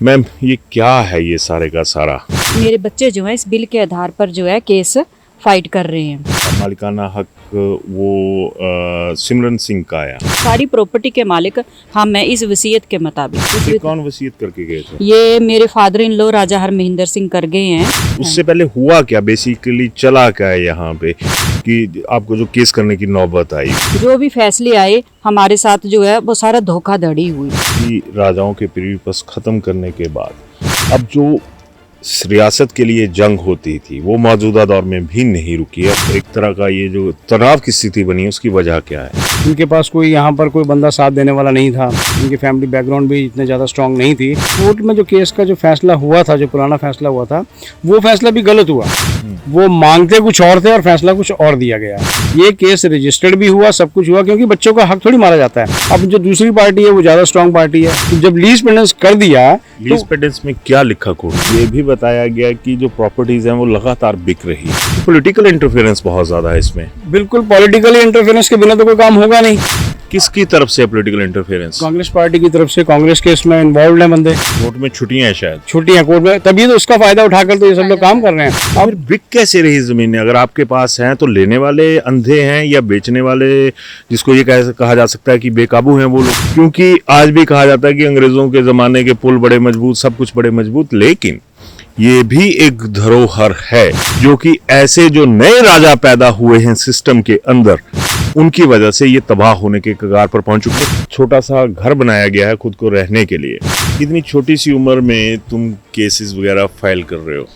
Ma'am ये क्या है ये सारे का सारा? मेरे बच्चे जो हैं इस बिल के आधार पर जो है केस फाइट कर रहे हैं। मालिकाना हक वो सिमरन सिंह का आया। सारी प्रॉपर्टी के मालिक हम हैं इस वसीयत के ये मुताबिक। कौन वसीयत करके गए थे? ये मेरे फादर इन लॉ राजा हरमहिंदर सिंह कर गए हैं। उससे पहले हुआ क्या, बेसिकली चला क्या है यहाँ पे कि आपको जो केस करने की नौबत आई? जो भी फैसले आए हमारे साथ जो है वो सारा धोखाधड़ी हुई। कि राजाओं के प्रीविपस खत्म करने के बाद अब जो रियासत के लिए जंग होती थी वो मौजूदा दौर में भी नहीं रुकी है। एक तरह का ये जो तनाव की स्थिति बनी है उसकी वजह क्या है? इनके पास कोई यहाँ पर कोई बंदा साथ देने वाला नहीं था। इनकी फैमिली बैकग्राउंड भी इतने ज़्यादा स्ट्रांग नहीं थी। कोर्ट में जो केस का जो फैसला हुआ था, जो पुराना फैसला हुआ था, वो फैसला भी गलत हुआ। वो मांगते कुछ और थे और फैसला कुछ और दिया गया। ये केस रजिस्टर्ड भी हुआ, सब कुछ हुआ, क्योंकि बच्चों का हक थोड़ी मारा जाता है। अब जो दूसरी पार्टी है वो ज़्यादा स्ट्रांग पार्टी है। जब लीज पेंडेंस कर दिया, लीज पेंडेंस में क्या लिखा कोर्ट? ये भी बताया गया कि जो प्रॉपर्टीज हैं वो लगातार बिक रही है। पॉलिटिकल इंटरफेरेंस बहुत ज्यादा है इसमें। बिल्कुल पॉलिटिकल इंटरफेरेंस के बिना तो कोई काम होगा नहीं। किसकी तरफ से पॉलिटिकल इंटरफेरेंस? कांग्रेस पार्टी की तरफ से। कांग्रेस के इसमें इन्वॉल्व है बंदे। कोर्ट में छुट्टियां हैं शायद। छुट्टियां कोर्ट में, तभी तो उसका फायदा उठाकर तो ये सब लोग काम कर रहे हैं। अब बिक कैसे रही जमीनें? अगर आपके पास हैं तो लेने वाले अंधे हैं या बेचने वाले, जिसको ये कहा जा सकता है कि बेकाबू हैं वो लोग? क्योंकि आज भी कहा जाता है कि अंग्रेजों के जमाने के पुल बड़े मजबूत, सब कुछ बड़े मजबूत, लेकिन ये भी एक धरोहर है जो कि ऐसे जो नए राजा पैदा हुए हैं सिस्टम के अंदर, उनकी वजह से ये तबाह होने के कगार पर पहुंच चुके हैं। छोटा सा घर बनाया गया है खुद को रहने के लिए। इतनी छोटी सी उम्र में तुम केसेस वगैरह फाइल कर रहे हो,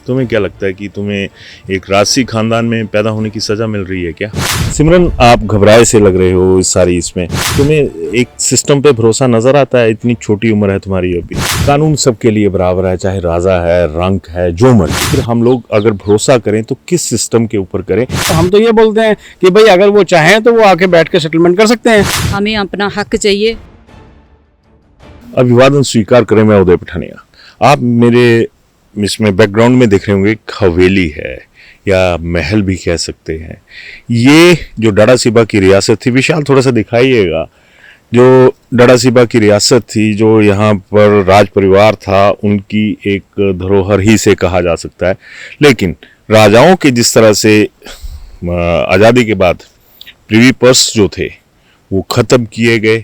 तुम्हें क्या लगता है कि तुम्हें एक राजसी खानदान में पैदा होने की सजा मिल रही है क्या? सिमरन, आप घबराए से लग रहे हो इस सारी इसमें। तुम्हें एक सिस्टम पे भरोसा नजर आता है? इतनी छोटी उम्र है तुम्हारी अभी। कानून सबके लिए बराबर है, चाहे राजा है, रंक है, जो मर्जी। फिर हम लोग अगर भरोसा करें तो किस सिस्टम के ऊपर करें? तो हम तो ये बोलते हैं कि भाई अगर वो चाहें तो वो आके बैठ के सेटलमेंट कर सकते हैं। हमें अपना हक चाहिए। अभिवादन स्वीकार करें। मैं उदय पठानिया। आप मेरे इसमें बैकग्राउंड में देख रहे होंगे, एक हवेली है या महल भी कह सकते हैं। ये जो डाडासीबा की रियासत थी, विशाल थोड़ा सा दिखाइएगा, जो डाडासीबा की रियासत थी, जो यहाँ पर राज परिवार था, उनकी एक धरोहर ही से कहा जा सकता है। लेकिन राजाओं के जिस तरह से आज़ादी के बाद प्रिवी पर्स जो थे वो ख़त्म किए गए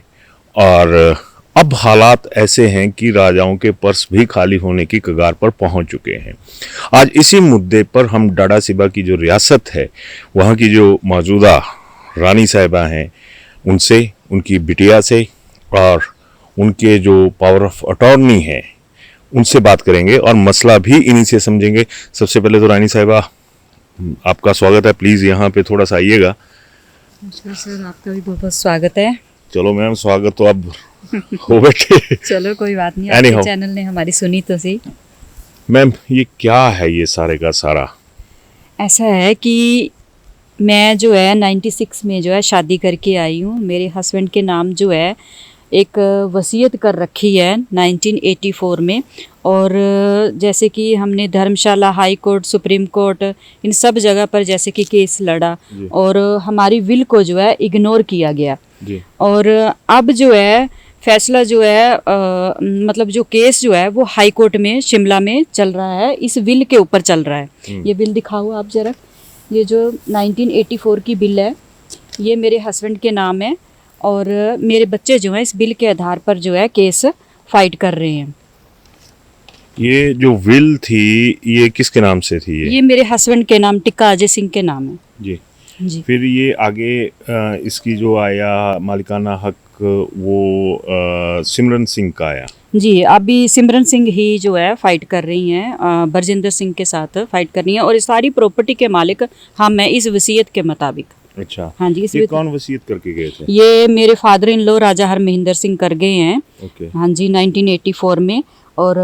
और अब हालात ऐसे हैं कि राजाओं के पर्स भी खाली होने की कगार पर पहुंच चुके हैं। आज इसी मुद्दे पर हम डाडासीबा की जो रियासत है, वहाँ की जो मौजूदा रानी साहिबा हैं, उनसे, उनकी बिटिया से और उनके जो पावर ऑफ अटॉर्नी है उनसे बात करेंगे और मसला भी इन्हीं से समझेंगे। सबसे पहले तो रानी साहिबा, आपका स्वागत है। प्लीज़ यहाँ पे थोड़ा सा आइएगा। सर, आपका भी बहुत बहुत स्वागत है। चलो मैम, स्वागत तो अब हो बैठे। चलो कोई बात नहीं, Anyhow. आपके चैनल ने हमारी सुनी तो सही। मैम ये क्या है ये सारे का सारा? ऐसा है कि मैं जो है 96 में जो है शादी करके आई हूँ। मेरे हस्बैंड के नाम जो है एक वसीयत कर रखी है 1984 में। और जैसे कि हमने धर्मशाला, हाई कोर्ट, सुप्रीम कोर्ट, इन सब जगह पर जैसे कि केस लड़ा और हमारी विल को जो है इग्नोर किया गया जी। और अब जो है फैसला जो है मतलब जो केस जो है वो हाई कोर्ट में शिमला में चल रहा है, इस बिल के ऊपर चल रहा है। ये बिल दिखाओ आप जरा। ये जो 1984 की बिल है, ये मेरे हस्बैंड के नाम है और मेरे बच्चे जो हैं इस बिल के आधार पर जो है केस फाइट कर रहे हैं। ये जो विल थी ये किसके नाम से थी? ये मेरे हस्बैंड के नाम, टिक्का अजय सिंह के नाम है जी। जी। फिर ये आगे इसकी जो आया मालिकाना हक, वो सिमरन सिंह का आया। जी, अभी सिमरन सिंह ही जो है फाइट कर रही हैं, बरजिंदर सिंह के साथ फाइट कर रही हैं और इस सारी प्रॉपर्टी के मालिक हम हैं इस वसीयत के मुताबिक। अच्छा, हाँ जी। ये कौन वसीयत करके गए थे? ये मेरे फादर इन लॉ राजा हरमहिंदर सिंह कर गए हैं। ओके। हाँ जी, 1984 में। और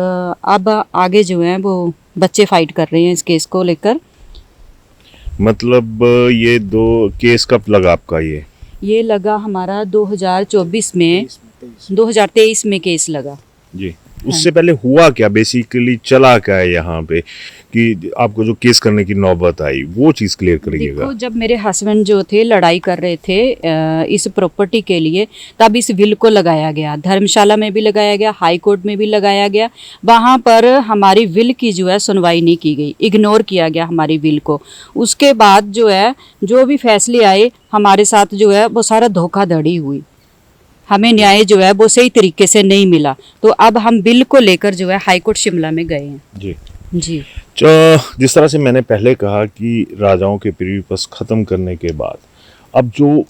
अब आगे जो है वो बच्चे फाइट कर रहे हैं इस केस को लेकर। मतलब ये दो केस कब लगा आपका? ये लगा हमारा 2024 में, 2023 में केस लगा जी। उससे पहले हुआ क्या, बेसिकली चला क्या है यहाँ पे कि आपको जो केस करने की नौबत आई, वो चीज़ क्लियर करिएगा। देखो, जब मेरे हस्बैंड जो थे लड़ाई कर रहे थे इस प्रॉपर्टी के लिए, तब इस विल को लगाया गया, धर्मशाला में भी लगाया गया, हाई कोर्ट में भी लगाया गया। वहाँ पर हमारी विल की जो है सुनवाई नहीं की गई, इग्नोर किया गया हमारी विल को। उसके बाद जो है जो भी फैसले आए हमारे साथ जो है वो सारा धोखाधड़ी हुई, हमें न्याय जो है वो सही तरीके से नहीं मिला। तो अब हम बिल को लेकर जो है हाई कोर्ट शिमला में गए हैं। जी जी, जिस तरह से मैंने पहले कहा कि राजाओं के पीरियड ख़त्म करने के बाद अब जो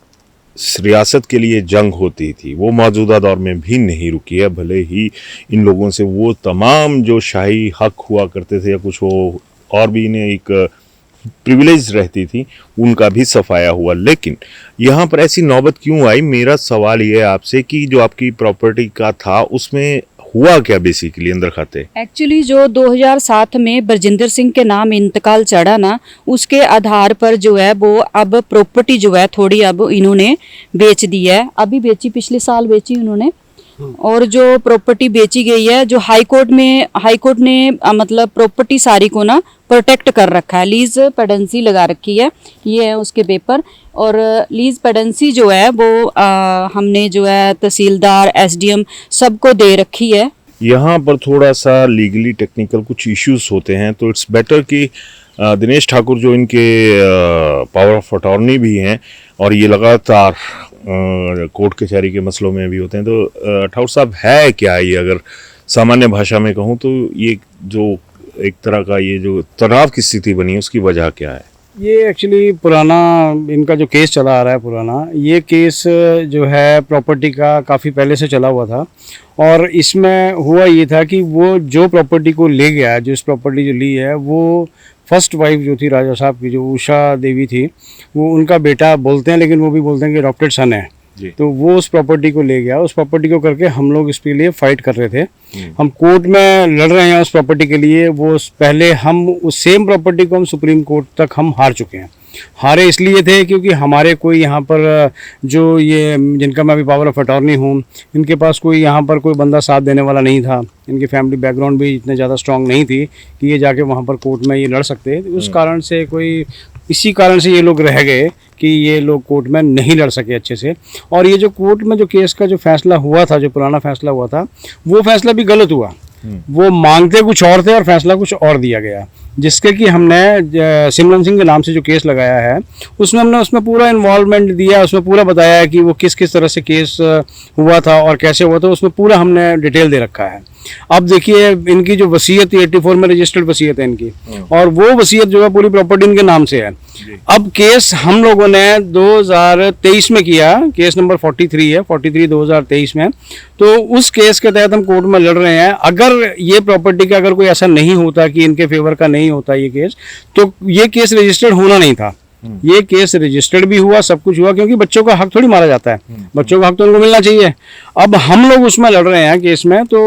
रियासत के लिए जंग होती थी वो मौजूदा दौर में भी नहीं रुकी है। भले ही इन लोगों से वो तमाम जो शाही हक हुआ करते थे या कुछ वो और भी इन्हें एक प्रिविलेज रहती थी, उनका भी सफाया हुआ, लेकिन यहाँ पर ऐसी नौबत क्यों आई? मेरा सवाल ये है आपसे कि जो आपकी प्रॉपर्टी का था उसमें हुआ क्या बेसिकली अंदर खाते? एक्चुअली जो 2007 में बरजिंदर सिंह के नाम इंतकाल चढ़ा ना, उसके आधार पर जो है वो अब प्रॉपर्टी जो है थोड़ी अब इन्होंने बेच दी है। अभी बेची, पिछले साल बेची उन्होंने। और जो प्रॉपर्टी बेची गई है, जो हाई कोर्ट ने मतलब प्रॉपर्टी सारी को ना प्रोटेक्ट कर रखा है, लीज पेडेंसी लगा रखी है, ये है उसके पेपर। और लीज पेडेंसी जो है वो हमने जो है तहसीलदार, एसडीएम सबको दे रखी है। यहाँ पर थोड़ा सा लीगली टेक्निकल कुछ इश्यूज होते हैं, तो इट्स बेटर कि दिनेश ठाकुर जो इनके पावर ऑफ अटॉर्नी भी हैं और ये लगातार कोर्ट कचहरी के मसलों में भी होते हैं, तो ठाकुर साहब है क्या ये, अगर सामान्य भाषा में कहूँ तो ये जो एक तरह का ये जो तनाव की स्थिति बनी है उसकी वजह क्या है? ये एक्चुअली पुराना इनका जो केस चला आ रहा है पुराना, ये केस जो है प्रॉपर्टी का काफ़ी पहले से चला हुआ था। और इसमें हुआ ये था कि वो जो प्रॉपर्टी को ले गया, जो इस प्रॉपर्टी जो ली है, वो फर्स्ट वाइफ जो थी राजा साहब की, जो उषा देवी थी, वो उनका बेटा बोलते हैं, लेकिन वो भी बोलते हैं कि अडॉप्टेड सन है। तो वो उस प्रॉपर्टी को ले गया। उस प्रॉपर्टी को करके हम लोग इसके लिए फाइट कर रहे थे, हम कोर्ट में लड़ रहे हैं उस प्रॉपर्टी के लिए। वो पहले हम उस सेम प्रॉपर्टी को हम सुप्रीम कोर्ट तक हम हार चुके हैं। हारे इसलिए थे क्योंकि हमारे कोई यहाँ पर जो ये जिनका मैं अभी पावर ऑफ अटॉर्नी हूँ, इनके पास कोई यहाँ पर कोई बंदा साथ देने वाला नहीं था। इनकी फैमिली बैकग्राउंड भी इतने ज़्यादा स्ट्रांग नहीं थी कि ये जाके वहाँ पर कोर्ट में ये लड़ सकते। उस कारण से इसी कारण से ये लोग रह गए कि ये लोग कोर्ट में नहीं लड़ सके अच्छे से। और ये जो कोर्ट में जो केस का जो फैसला हुआ था, जो पुराना फैसला हुआ था, वो फैसला भी गलत हुआ। वो मांगते कुछ और थे और फैसला कुछ और दिया गया, जिसके कि हमने सिमरन सिंह के नाम से जो केस लगाया है उसमें हमने उसमें पूरा इन्वॉल्वमेंट दिया, उसमें पूरा बताया है कि वो किस किस तरह से केस हुआ था और कैसे हुआ था, उसमें पूरा हमने डिटेल दे रखा है। अब देखिए इनकी जो वसीयत 84 में रजिस्टर्ड वसीयत है इनकी, और वो वसीयत जो है पूरी प्रॉपर्टी इनके नाम से है। अब केस हम लोगों ने 2023 में किया, केस नंबर 43 है, 43 2023 में। तो उस केस के तहत हम कोर्ट में लड़ रहे हैं। अगर ये प्रॉपर्टी का अगर कोई ऐसा नहीं होता कि इनके फेवर का नहीं होता ये केस, तो ये केस रजिस्टर्ड होना नहीं था। ये केस रजिस्टर्ड भी हुआ, सब कुछ हुआ, क्योंकि बच्चों का हक थोड़ी मारा जाता है, बच्चों का हक तो उनको मिलना चाहिए। अब हम लोग उसमें लड़ रहे हैं केस में। तो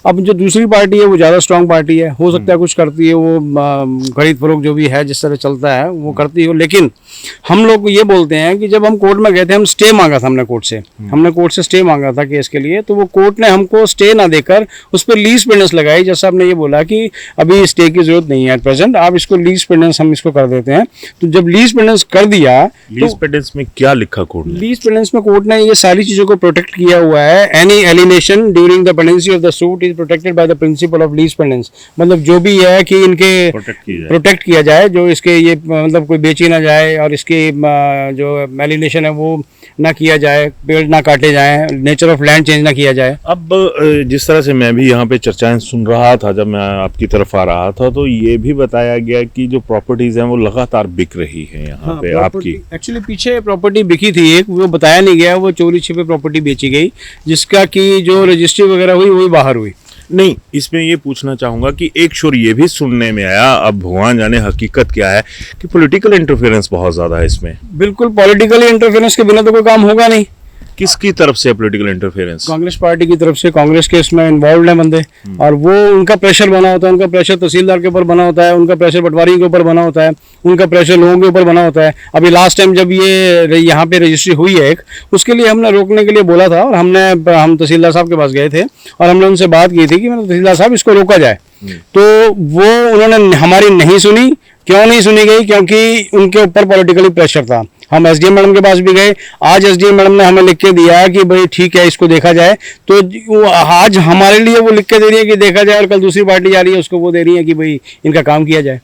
अब जो दूसरी पार्टी है वो ज़्यादा स्ट्रांग पार्टी है, हो सकता है कुछ करती है, वो खरीद फरोख्त जो भी है जिस तरह चलता है वो करती हो। लेकिन हम लोग ये बोलते हैं कि जब हम कोर्ट में गए थे, हम स्टे मांगा था, हमने कोर्ट से स्टे मांगा था केस के लिए। तो वो कोर्ट ने हमको स्टे ना देकर उस पर लीज पेंडेंस लगाई। जैसा आपने ये बोला कि अभी स्टे की जरूरत नहीं है एट प्रेजेंट, आप इसको लीज पेंडेंस हम इसको कर देते हैं। तो जब लीज पेंडेंस कर दिया, लीज पेंडेंस में क्या लिखा कोर्ट ने? लीज पेंडेंस में कोर्ट ने ये सारी चीजों को प्रोटेक्ट किया हुआ है। Any alienation during the pendency of the suit is protected by the principle of lease pendens. मतलब जो भी है कि इनके प्रोटेक्ट किया जाए, जो इसके ये मतलब कोई बेची ना जाए और इसके जो एलिनेशन है वो ना किया जाए, पेड़ ना काटे जाए, नेचर ऑफ लैंड चेंज ना किया जाए। अब जिस तरह से मैं भी यहाँ पे चर्चाएं सुन रहा था जब मैं आपकी तरफ आ रहा था, तो ये भी बताया गया कि जो प्रॉपर्टीज हैं वो लगातार बिक रही हैं यहाँ पे आपकी। एक्चुअली पीछे प्रॉपर्टी बिकी थी एक, वो बताया नहीं गया, वो चोरी छिपे प्रॉपर्टी बेची गई, जिसका कि जो रजिस्ट्री वगैरह हुई वो बाहर हुई। नहीं, इसमें ये पूछना चाहूंगा कि एक शोर ये भी सुनने में आया, अब भगवान जाने हकीकत क्या है, कि पॉलिटिकल इंटरफेरेंस बहुत ज्यादा है इसमें। बिल्कुल, पॉलिटिकल इंटरफेरेंस के बिना तो कोई काम होगा नहीं। किसकी तरफ से पॉलिटिकल इंटरफेरेंस? कांग्रेस पार्टी की तरफ से, कांग्रेस के इसमें इन्वॉल्व है बंदे, और वो उनका प्रेशर बना होता है, उनका प्रेशर तहसीलदार के ऊपर बना होता है, उनका प्रेशर पटवारी के ऊपर बना होता है, उनका प्रेशर लोगों के ऊपर बना होता है। अभी लास्ट टाइम जब ये यहाँ पे रजिस्ट्री हुई है एक, उसके लिए हमने रोकने के लिए बोला था, और हम तहसीलदार साहब के पास गए थे और हमने उनसे बात की थी कि मतलब तहसीलदार साहब इसको रोका जाए, तो वो उन्होंने हमारी नहीं सुनी। क्यों नहीं सुनी गई? क्योंकि उनके ऊपर पॉलिटिकली प्रेशर था। हम एसडीएम मैडम के पास भी गए, आज एसडीएम मैडम ने हमें लिख के दिया है कि भाई ठीक है इसको देखा जाए, तो वो आज हमारे लिए वो लिख के दे रही है कि देखा जाए, और कल दूसरी पार्टी जा रही है उसको वो दे रही है कि भाई इनका काम किया जाए।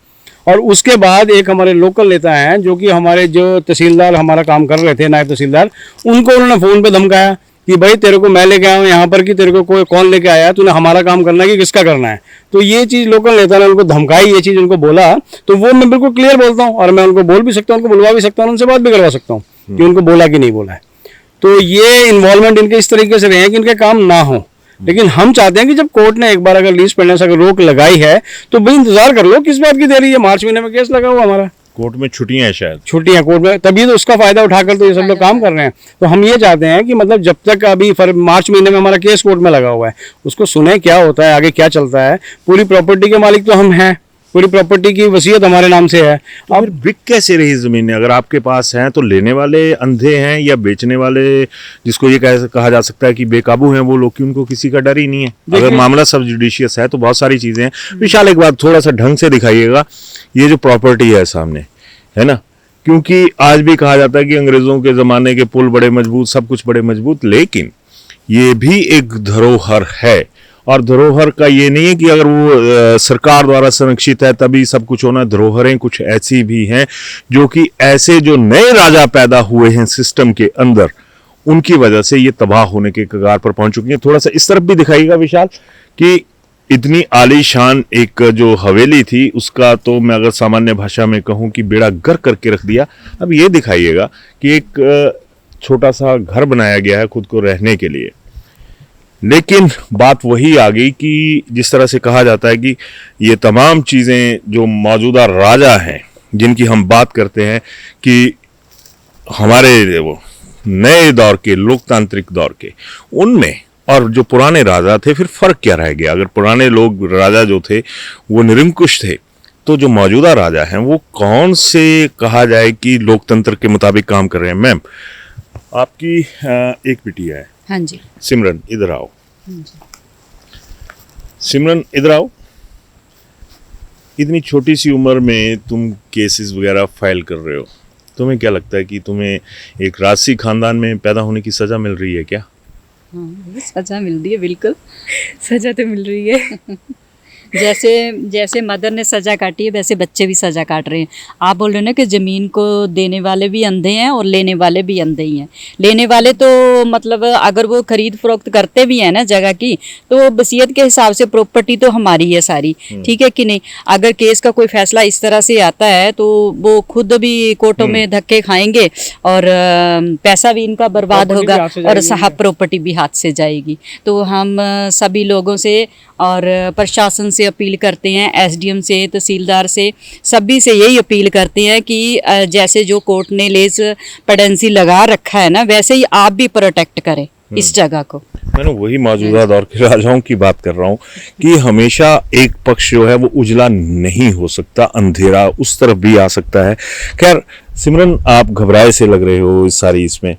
और उसके बाद एक हमारे लोकल नेता हैं जो कि हमारे जो तहसीलदार हमारा काम कर रहे थे, नायब तहसीलदार, उनको उन्होंने फ़ोन पे धमकाया कि भाई तेरे को मैं लेके आया हूँ यहाँ पर, कि तेरे को कोई कौन लेके आया, तूने हमारा काम करना है कि किसका करना है। तो ये चीज़ लोकल नेता ने उनको धमकाई, ये चीज़ उनको बोला, तो वो मैं बिल्कुल क्लियर बोलता हूँ, और मैं उनको बोल भी सकता हूँ, उनको बुलवा भी सकता हूँ, उनसे बात भी करवा सकता हूँ कि उनको बोला कि नहीं बोला है। तो ये इन्वॉल्वमेंट इनके इस तरीके से रहे हैं कि इनके काम ना हो। लेकिन हम चाहते हैं कि जब कोर्ट ने एक बार अगर लीज पेंडेंस अगर रोक लगाई है तो भाई इंतजार कर लो, किस बात की देरी है? मार्च महीने में केस लगा हुआ हमारा, कोर्ट में छुट्टियां हैं, शायद छुट्टियां कोर्ट में, तभी तो उसका फायदा उठाकर तो ये सब लोग काम कर रहे हैं। तो हम ये चाहते हैं कि मतलब जब तक अभी मार्च महीने में हमारा केस कोर्ट में लगा हुआ है, उसको सुने क्या होता है, आगे क्या चलता है। पूरी प्रॉपर्टी के मालिक तो हम हैं, पूरी प्रॉपर्टी की वसीयत हमारे नाम से है। अब बिक कैसे रही जमीनें? अगर आपके पास हैं तो लेने वाले अंधे हैं या बेचने वाले, जिसको ये कहा जा सकता है कि बेकाबू हैं वो लोग, कि उनको किसी का डर ही नहीं है? अगर मामला सब जुडिशियस है तो बहुत सारी चीजें हैं। विशाल, एक बात थोड़ा सा ढंग से दिखाइएगा, ये जो प्रॉपर्टी है सामने, है ना, क्योंकि आज भी कहा जाता है कि अंग्रेजों के जमाने के पुल बड़े मजबूत, सब कुछ बड़े मजबूत, लेकिन ये भी एक धरोहर है। और धरोहर का ये नहीं है कि अगर वो सरकार द्वारा संरक्षित है तभी सब कुछ होना। धरोहरें कुछ ऐसी भी हैं जो कि ऐसे जो नए राजा पैदा हुए हैं सिस्टम के अंदर, उनकी वजह से ये तबाह होने के कगार पर पहुंच चुकी हैं। थोड़ा सा इस तरफ भी दिखाइएगा विशाल, कि इतनी आलीशान एक जो हवेली थी उसका तो मैं अगर सामान्य भाषा में कहूं कि बेड़ा गर्क करके रख दिया। अब ये दिखाइएगा कि एक छोटा सा घर बनाया गया है खुद को रहने के लिए, लेकिन बात वही आ गई कि जिस तरह से कहा जाता है कि ये तमाम चीज़ें जो मौजूदा राजा हैं जिनकी हम बात करते हैं कि हमारे वो नए दौर के लोकतांत्रिक दौर के, उनमें और जो पुराने राजा थे फिर फ़र्क क्या रह गया? अगर पुराने लोग राजा जो थे वो निरंकुश थे, तो जो मौजूदा राजा हैं वो कौन से कहा जाए कि लोकतंत्र के मुताबिक काम कर रहे हैं? मैम, आपकी एक बिटिया है। हाँ जी। सिमरन, इधर आओ। सिमरन, इधर आओ। इतनी छोटी सी उम्र में तुम केसेस वगैरह फाइल कर रहे हो, तुम्हें क्या लगता है कि तुम्हें एक राजसी खानदान में पैदा होने की सजा मिल रही है क्या? हाँ, सजा मिल रही है, बिल्कुल सजा तो मिल रही है। जैसे जैसे मदर ने सजा काटी है वैसे बच्चे भी सजा काट रहे हैं। आप बोल रहे हो ना कि ज़मीन को देने वाले भी अंधे हैं और लेने वाले भी अंधे ही हैं। लेने वाले तो मतलब अगर वो खरीद फरोख्त करते भी हैं ना जगह की, तो वसीयत के हिसाब से प्रॉपर्टी तो हमारी है सारी, ठीक है कि नहीं। अगर केस का कोई फैसला इस तरह से आता है तो वो खुद भी कोर्टों में धक्के खाएंगे और पैसा भी इनका बर्बाद होगा और साहब प्रॉपर्टी भी हाथ से जाएगी। तो हम सभी लोगों से और प्रशासन से अपील करते हैं, एसडीएम से, तहसीलदार से, सभी से यही अपील करते हैं कि जैसे जो कोर्ट ने लेज पेंडेंसी लगा रखा है ना, वैसे ही आप भी प्रोटेक्ट करें इस जगह को। मैं वही मौजूदा दौर के राजाओं की बात कर रहा हूँ कि हमेशा एक पक्ष जो है वो उजला नहीं हो सकता, अंधेरा उस तरफ भी आ सकता है। खैर सिमरन, आप घबराए से लग रहे हो इस सारी इसमें।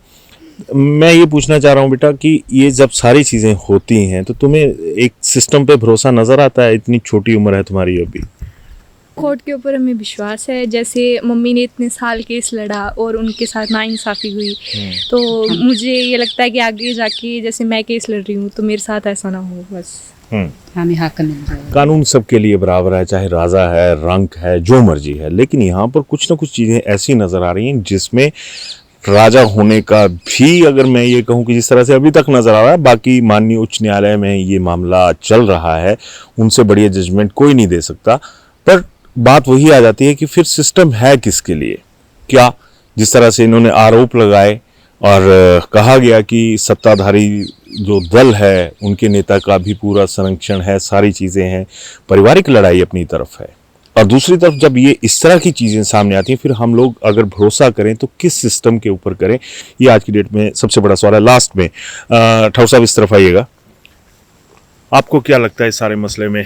मैं ये पूछना चाह रहा हूँ बेटा कि ये जब सारी चीज़ें होती हैं तो तुम्हें एक सिस्टम पे भरोसा नज़र आता है? इतनी छोटी उम्र है तुम्हारी अभी। कोर्ट के ऊपर हमें विश्वास है। जैसे मम्मी ने इतने साल केस लड़ा और उनके साथ नाइंसाफ़ी हुई, तो मुझे ये लगता है कि आगे जाके जैसे मैं केस लड़ रही हूँ तो मेरे साथ ऐसा ना हो, बस हमें हक मिल जाए। कानून सबके लिए बराबर है, चाहे राजा है, रंक है, जो मर्जी है, लेकिन यहाँ पर कुछ ना कुछ चीज़ें ऐसी नज़र आ रही हैं जिसमें राजा होने का भी, अगर मैं ये कहूँ कि जिस तरह से अभी तक नजर आ रहा है, बाकी माननीय उच्च न्यायालय में ये मामला चल रहा है, उनसे बढ़िया जजमेंट कोई नहीं दे सकता। पर बात वही आ जाती है कि फिर सिस्टम है किसके लिए? क्या जिस तरह से इन्होंने आरोप लगाए और कहा गया कि सत्ताधारी जो दल है उनके नेता का भी पूरा संरक्षण है, सारी चीज़ें हैं, पारिवारिक लड़ाई अपनी तरफ है, और दूसरी तरफ जब ये इस तरह की चीज़ें सामने आती हैं, फिर हम लोग अगर भरोसा करें तो किस सिस्टम के ऊपर करें, ये आज की डेट में सबसे बड़ा सवाल है। लास्ट में ठाकुर साहब इस तरफ आइएगा, आपको क्या लगता है इस सारे मसले में?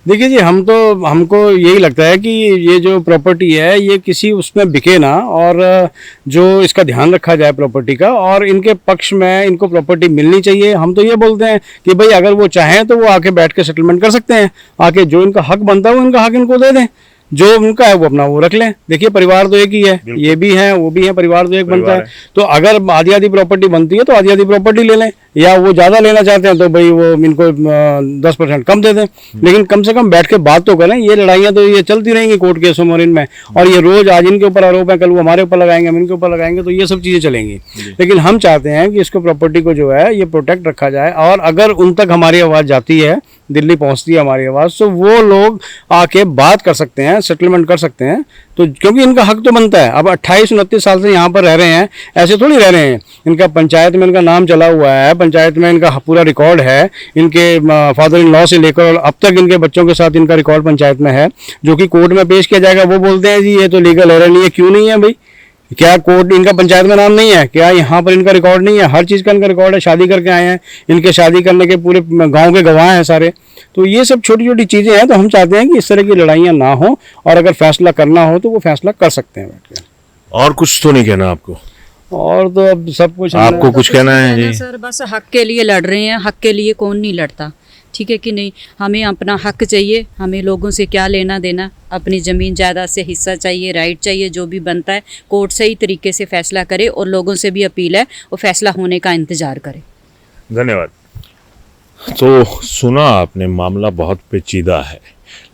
देखिए जी, हमको यही लगता है कि ये जो प्रॉपर्टी है ये किसी उसमें बिके ना, और जो इसका ध्यान रखा जाए प्रॉपर्टी का, और इनके पक्ष में इनको प्रॉपर्टी मिलनी चाहिए। हम तो ये बोलते हैं कि भाई अगर वो चाहें तो वो आके बैठ के सेटलमेंट कर सकते हैं, आके जो इनका हक बनता है वो इनका हक इनको दे दें, जो उनका है वो अपना वो रख लें। देखिए परिवार तो एक ही है, ये भी है वो भी है, परिवार तो एक बनता है। तो अगर आधी आधी प्रॉपर्टी बनती है तो आधी आधी प्रॉपर्टी ले लें, या वो ज़्यादा लेना चाहते हैं तो भाई वो इनको 10% कम दे दें, लेकिन कम से कम बैठ के बात तो करें। ये लड़ाइयाँ तो ये चलती रहेंगी कोर्ट केसों में और इनमें, और ये रोज़ आज इनके ऊपर आरोप है, कल वो हमारे ऊपर लगाएंगे, हम इनके ऊपर लगाएंगे, तो ये सब चीज़ें चलेंगी। लेकिन हम चाहते हैं कि इसको प्रॉपर्टी को जो है ये प्रोटेक्ट रखा जाए, और अगर उन तक हमारी आवाज़ जाती है, दिल्ली पहुंचती है हमारी आवाज़, तो वो लोग आके बात कर सकते हैं, सेटलमेंट कर सकते हैं। तो क्योंकि इनका हक तो बनता है। अब 28-29 साल से यहाँ पर रह रहे हैं, ऐसे थोड़ी रह रहे हैं। इनका पंचायत में इनका नाम चला हुआ है, पंचायत में इनका पूरा रिकॉर्ड है, इनके फादर इन लॉ से लेकर और अब तक इनके बच्चों के साथ इनका रिकॉर्ड पंचायत में है, जो कि कोर्ट में पेश किया जाएगा। वो बोलते हैं जी ये तो लीगल एरर नहीं है। क्यों नहीं है भाई? क्या कोर्ट इनका पंचायत में नाम नहीं है? क्या यहाँ पर इनका रिकॉर्ड नहीं है? हर चीज़ का इनका रिकॉर्ड है। शादी करके आए हैं, इनके शादी करने के पूरे गांव के गवाह हैं सारे। तो ये सब छोटी छोटी चीज़ें हैं। तो हम चाहते हैं कि इस तरह की लड़ाइयाँ ना हो, और अगर फैसला करना हो तो वो फैसला कर सकते हैं बैठ के। और कुछ तो नहीं कहना आपको? और तो अब सब कुछ आपको कुछ कहना है जी? सर बस हक के लिए लड़ रहे हैं, हक के लिए कौन नहीं लड़ता, ठीक है कि नहीं। हमें अपना हक चाहिए, हमें लोगों से क्या लेना देना, अपनी ज़मीन जायदाद से हिस्सा चाहिए, राइट चाहिए, जो भी बनता है कोर्ट सही तरीके से फैसला करे, और लोगों से भी अपील है वो फैसला होने का इंतज़ार करें। धन्यवाद। तो सुना आपने, मामला बहुत पेचीदा है,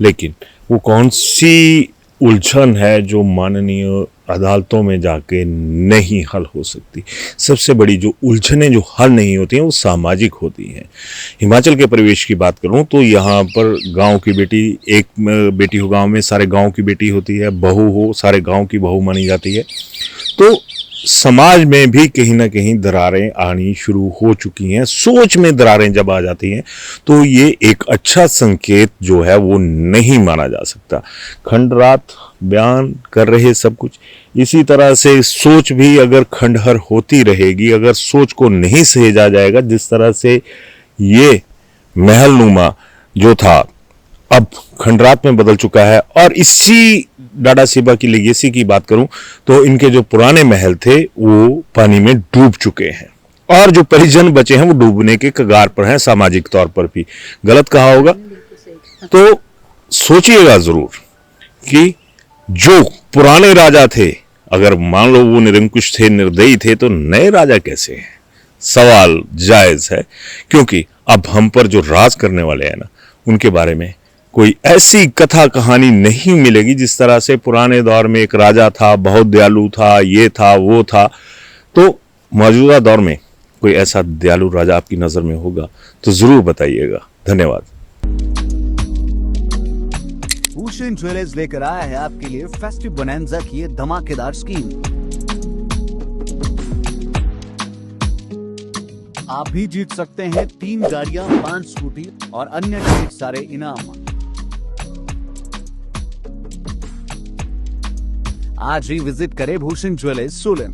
लेकिन वो कौन सी उलझन है जो माननीय अदालतों में जाके नहीं हल हो सकती? सबसे बड़ी जो उलझनें जो हल नहीं होती हैं वो सामाजिक होती हैं। हिमाचल के परिवेश की बात करूं तो यहाँ पर गांव की बेटी, एक बेटी हो गांव में, सारे गांव की बेटी होती है, बहू हो सारे गांव की बहू मानी जाती है। तो समाज में भी कहीं ना कहीं दरारें आनी शुरू हो चुकी हैं। सोच में दरारें जब आ जाती हैं तो ये एक अच्छा संकेत जो है वो नहीं माना जा सकता। खंडरात बयान कर रहे सब कुछ, इसी तरह से सोच भी अगर खंडहर होती रहेगी, अगर सोच को नहीं सहेजा जाएगा, जिस तरह से ये महलनुमा जो था अब खंडरात में बदल चुका है। और इसी डाडा सिबा की लेगेसी की बात करूं तो इनके जो पुराने महल थे वो पानी में डूब चुके हैं, और जो परिजन बचे हैं वो डूबने के कगार पर हैं, सामाजिक तौर पर भी। गलत कहा होगा तो सोचिएगा जरूर कि जो पुराने राजा थे, अगर मान लो वो निरंकुश थे, निर्दयी थे, तो नए राजा कैसे हैं? सवाल जायज है, क्योंकि अब हम पर जो राज करने वाले हैं ना, उनके बारे में कोई ऐसी कथा कहानी नहीं मिलेगी जिस तरह से पुराने दौर में एक राजा था, बहुत दयालु था, ये था वो था। तो मौजूदा दौर में कोई ऐसा दयालु राजा आपकी नज़र में होगा तो ज़रूर बताइएगा। धन्यवाद। भूषण ज्वेलर्स लेकर आया है आपके लिए फेस्टिव बोनैंजा की ये धमाकेदार स्कीम। आप भी जीत सकते हैं 3 गाड़ियां, 5 स्कूटी और अन्य ढेर सारे इनाम। आज ही विजिट करें भूषण ज्वेलर्स सोलन।